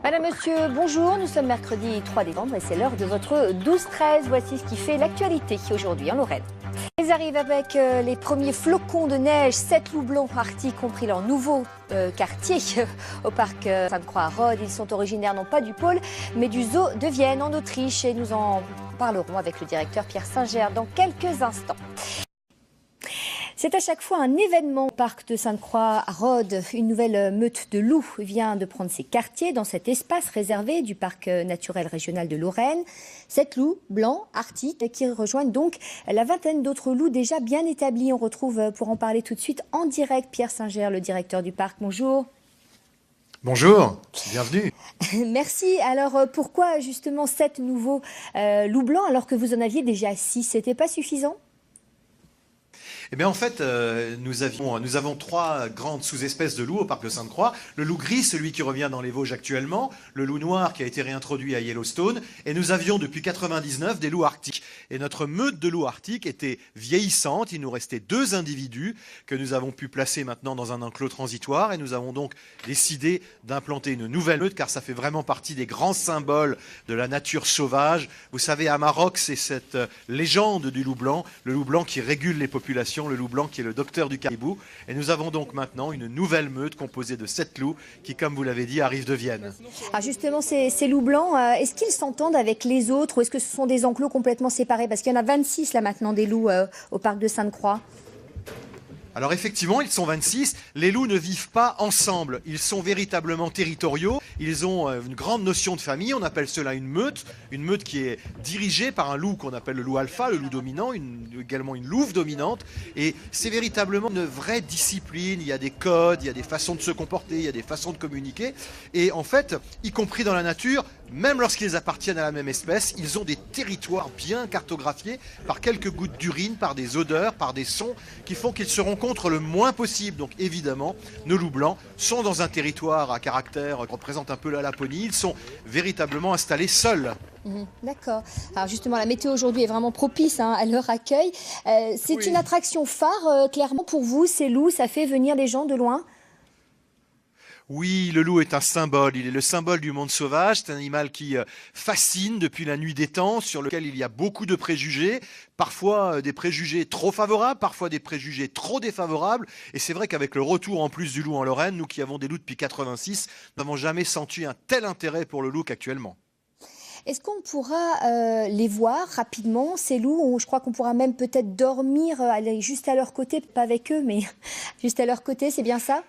Madame, monsieur, bonjour. Nous sommes mercredi 3 décembre et c'est l'heure de votre 12-13. Voici ce qui fait l'actualité aujourd'hui en Lorraine. Ils arrivent avec les premiers flocons de neige. 7 loups blancs arctiques ont pris leur nouveau quartier au parc Sainte-Croix à Rhodes. Ils sont originaires non pas du pôle, mais du zoo de Vienne en Autriche. Et nous en parlerons avec le directeur Pierre Singer dans quelques instants. C'est à chaque fois un événement au parc de Sainte-Croix à Rhodes. Une nouvelle meute de loups vient de prendre ses quartiers dans cet espace réservé du parc naturel régional de Lorraine. 7 loups blancs, arctiques, qui rejoignent donc la vingtaine d'autres loups déjà bien établis. On retrouve pour en parler tout de suite en direct Pierre Singer, le directeur du parc. Bonjour. Bonjour, bienvenue. Merci. Alors pourquoi justement 7 nouveaux loups blancs alors que vous en aviez déjà 6? C'était pas suffisant? Eh bien, en fait, nous avons 3 grandes sous-espèces de loups au parc de Sainte-Croix. Le loup gris, celui qui revient dans les Vosges actuellement, le loup noir qui a été réintroduit à Yellowstone, et nous avions depuis 1999 des loups arctiques. Et notre meute de loups arctiques était vieillissante. Il nous restait 2 individus que nous avons pu placer maintenant dans un enclos transitoire, et nous avons donc décidé d'implanter une nouvelle meute, car ça fait vraiment partie des grands symboles de la nature sauvage. Vous savez, à Maroc, c'est cette légende du loup blanc, le loup blanc qui régule les populations, le loup blanc qui est le docteur du caribou. Et nous avons donc maintenant une nouvelle meute composée de 7 loups qui, comme vous l'avez dit, arrivent de Vienne. Alors justement, ces loups blancs, est-ce qu'ils s'entendent avec les autres ou est-ce que ce sont des enclos complètement séparés? Parce qu'il y en a 26 là maintenant des loups au parc de Sainte-Croix. Alors effectivement, ils sont 26. Les loups ne vivent pas ensemble. Ils sont véritablement territoriaux. Ils ont une grande notion de famille. On appelle cela une meute qui est dirigée par un loup qu'on appelle le loup alpha, le loup dominant, également une louve dominante. Et c'est véritablement une vraie discipline. Il y a des codes, il y a des façons de se comporter, il y a des façons de communiquer. Et en fait, y compris dans la nature, même lorsqu'ils appartiennent à la même espèce, ils ont des territoires bien cartographiés par quelques gouttes d'urine, par des odeurs, par des sons qui font qu'ils se rencontrent le moins possible. Donc évidemment, nos loups blancs sont dans un territoire à caractère qui représente un peu la Laponie. Ils sont véritablement installés seuls. D'accord. Alors justement, la météo aujourd'hui est vraiment propice à leur accueil. C'est une attraction phare, clairement, pour vous, ces loups. Ça fait venir les gens de loin? Oui, le loup est un symbole, il est le symbole du monde sauvage, c'est un animal qui fascine depuis la nuit des temps, sur lequel il y a beaucoup de préjugés, parfois des préjugés trop favorables, parfois des préjugés trop défavorables, et c'est vrai qu'avec le retour en plus du loup en Lorraine, nous qui avons des loups depuis 86, nous n'avons jamais senti un tel intérêt pour le loup qu'actuellement. Est-ce qu'on pourra les voir rapidement, ces loups? Je crois qu'on pourra même peut-être dormir, aller juste à leur côté, pas avec eux, mais juste à leur côté, c'est bien ça?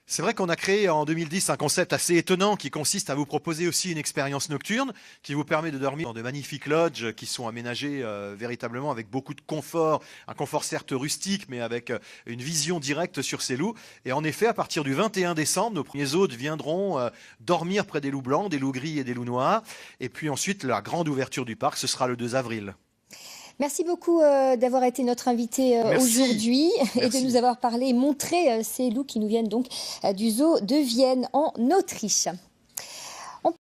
C'est vrai qu'on a créé en 2010 un concept assez étonnant qui consiste à vous proposer aussi une expérience nocturne qui vous permet de dormir dans de magnifiques lodges qui sont aménagés véritablement avec beaucoup de confort, un confort certes rustique mais avec une vision directe sur ces loups. Et en effet, à partir du 21 décembre, nos premiers hôtes viendront dormir près des loups blancs, des loups gris et des loups noirs. Et puis ensuite, la grande ouverture du parc, ce sera le 2 avril. Merci beaucoup d'avoir été notre invité aujourd'hui et de nous avoir parlé et montré ces loups qui nous viennent donc du zoo de Vienne en Autriche.